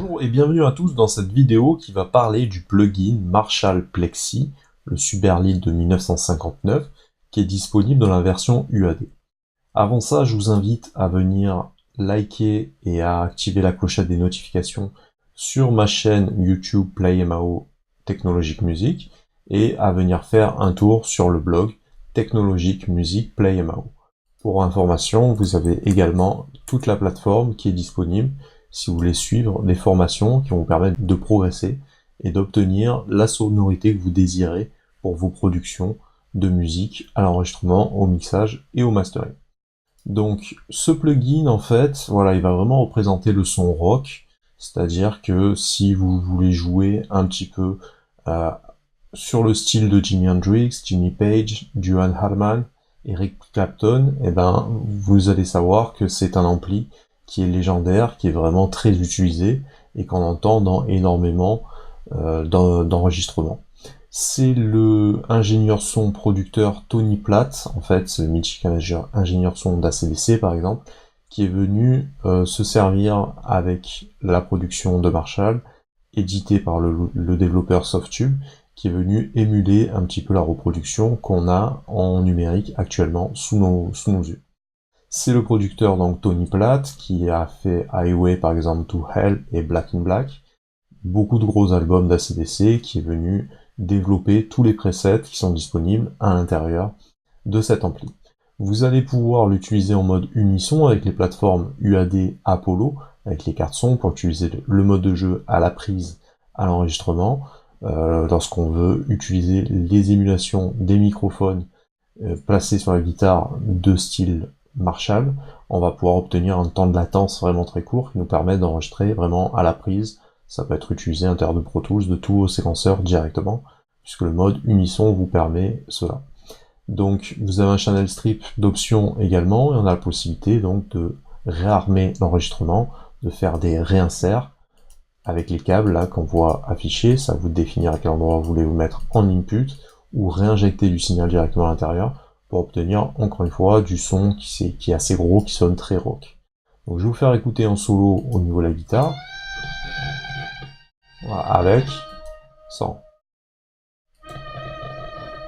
Bonjour et bienvenue à tous dans cette vidéo qui va parler du plugin Marshall Plexi, le Super Lead de 1959, qui est disponible dans la version UAD. Avant ça, je vous invite à venir liker et à activer la clochette des notifications sur ma chaîne YouTube PlayMAO Technologic Music et à venir faire un tour sur le blog Technologic Music PlayMAO. Pour information, vous avez également toute la plateforme qui est disponible si vous voulez suivre des formations qui vont vous permettre de progresser et d'obtenir la sonorité que vous désirez pour vos productions de musique à l'enregistrement, au mixage et au mastering. Donc ce plugin en fait, voilà, il va vraiment représenter le son rock, c'est-à-dire que si vous voulez jouer un petit peu sur le style de Jimi Hendrix, Jimmy Page, Duane Allman, Eric Clapton, et ben vous allez savoir que c'est un ampli qui est légendaire, qui est vraiment très utilisé et qu'on entend dans énormément d'enregistrements. C'est le ingénieur son producteur Tony Platt, en fait c'est le mythique ingénieur son d'ACDC par exemple, qui est venu se servir avec la production de Marshall, édité par le développeur Softube, qui est venu émuler un petit peu la reproduction qu'on a en numérique actuellement sous nos yeux. C'est le producteur donc Tony Platt qui a fait Highway par exemple to Hell et Black in Black, beaucoup de gros albums d'ACDC, qui est venu développer tous les presets qui sont disponibles à l'intérieur de cet ampli. Vous allez pouvoir l'utiliser en mode unisson avec les plateformes UAD Apollo, avec les cartes son pour utiliser le mode de jeu à la prise, à l'enregistrement, lorsqu'on veut utiliser les émulations des microphones placés sur la guitare de style Marshall, on va pouvoir obtenir un temps de latence vraiment très court qui nous permet d'enregistrer vraiment à la prise. Ça peut être utilisé à l'intérieur de Pro Tools, de tous vos séquenceurs directement, puisque le mode unisson vous permet cela. Donc vous avez un channel strip d'options également, et on a la possibilité donc de réarmer l'enregistrement, de faire des réinserts avec les câbles là qu'on voit afficher, ça vous définir à quel endroit vous voulez vous mettre en input, ou réinjecter du signal directement à l'intérieur, pour obtenir encore une fois du son qui est assez gros, qui sonne très rock. Donc je vais vous faire écouter en solo au niveau de la guitare, voilà, avec, sans.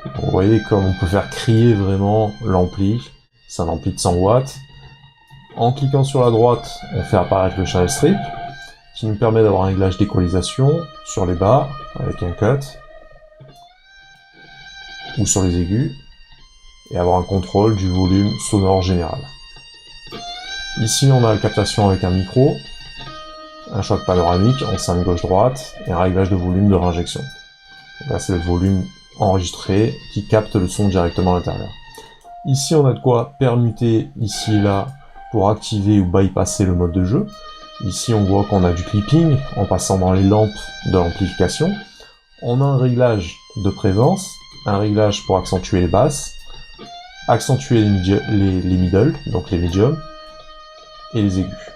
Donc vous voyez comme on peut faire crier vraiment l'ampli, c'est un ampli de 100 watts. En cliquant sur la droite, on fait apparaître le channel strip, qui nous permet d'avoir un réglage d'équalisation sur les bas, avec un cut, ou sur les aigus, et avoir un contrôle du volume sonore général. Ici on a la captation avec un micro, un choc panoramique en 5 gauche-droite, et un réglage de volume de réinjection. Là c'est le volume enregistré qui capte le son directement à l'intérieur. Ici on a de quoi permuter ici et là pour activer ou bypasser le mode de jeu. Ici on voit qu'on a du clipping en passant dans les lampes de l'amplification. On a un réglage de présence, un réglage pour accentuer les basses, accentuer les middle, donc les médiums, et les aigus.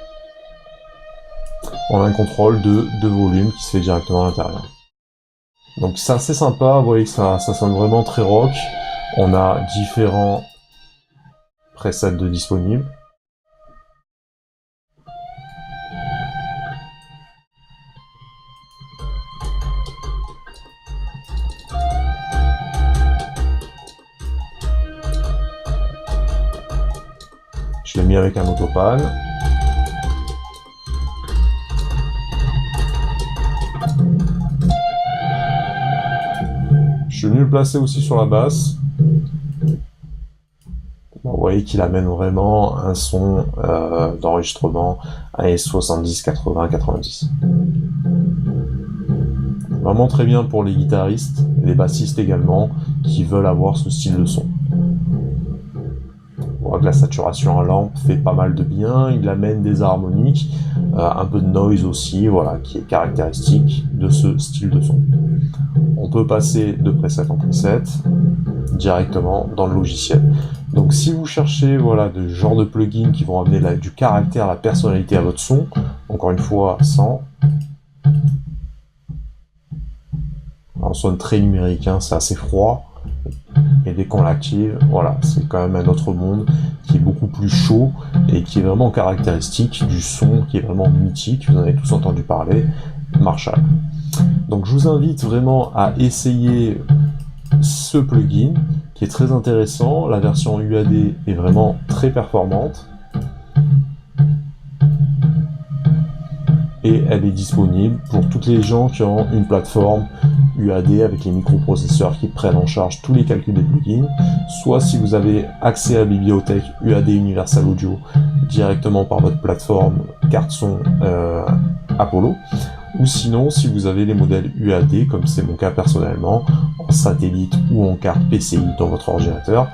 On a un contrôle de volume qui se fait directement à l'intérieur. Donc c'est assez sympa, vous voyez que ça sonne vraiment très rock. On a différents presets de disponibles. Je l'ai mis avec un autopan. Je suis venu le placer aussi sur la basse. Vous voyez qu'il amène vraiment un son d'enregistrement années 70, 80, 90. Vraiment très bien pour les guitaristes, les bassistes également, qui veulent avoir ce style de son. On voit que la saturation à lampe fait pas mal de bien, il amène des harmoniques, un peu de noise aussi, voilà, qui est caractéristique de ce style de son. On peut passer de preset en preset directement dans le logiciel. Donc si vous cherchez voilà, de genre de plugins qui vont amener du caractère, la personnalité à votre son, encore une fois sans. On sonne très numérique, hein, c'est assez froid, Et dès qu'on l'active, voilà, c'est quand même un autre monde qui est beaucoup plus chaud et qui est vraiment caractéristique du son qui est vraiment mythique, vous en avez tous entendu parler, Marshall. Donc je vous invite vraiment à essayer ce plugin qui est très intéressant. La version UAD est vraiment très performante et elle est disponible pour toutes les gens qui ont une plateforme UAD avec les microprocesseurs qui prennent en charge tous les calculs des plugins, soit si vous avez accès à la bibliothèque UAD Universal Audio directement par votre plateforme carte son Apollo, ou sinon si vous avez les modèles UAD, comme c'est mon cas personnellement, en satellite ou en carte PCI dans votre ordinateur.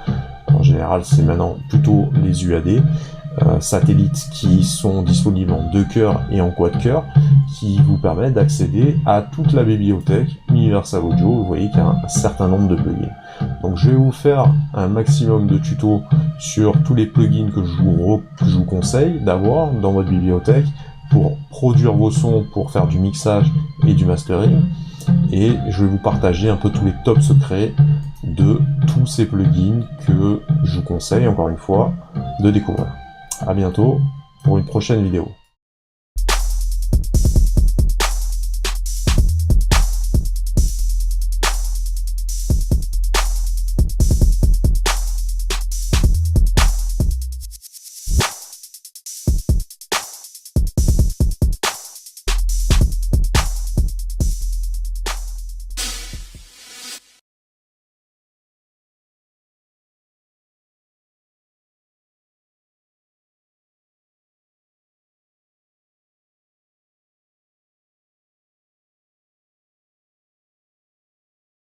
En général, c'est maintenant plutôt les UAD. Satellites qui sont disponibles en 2 cœurs et en quad cœur, qui vous permettent d'accéder à toute la bibliothèque Universal Audio. Vous voyez qu'il y a un certain nombre de plugins. Donc je vais vous faire un maximum de tutos sur tous les plugins que je vous conseille d'avoir dans votre bibliothèque pour produire vos sons, pour faire du mixage et du mastering. Et je vais vous partager un peu tous les top secrets de tous ces plugins que je vous conseille, encore une fois, de découvrir. À bientôt pour une prochaine vidéo.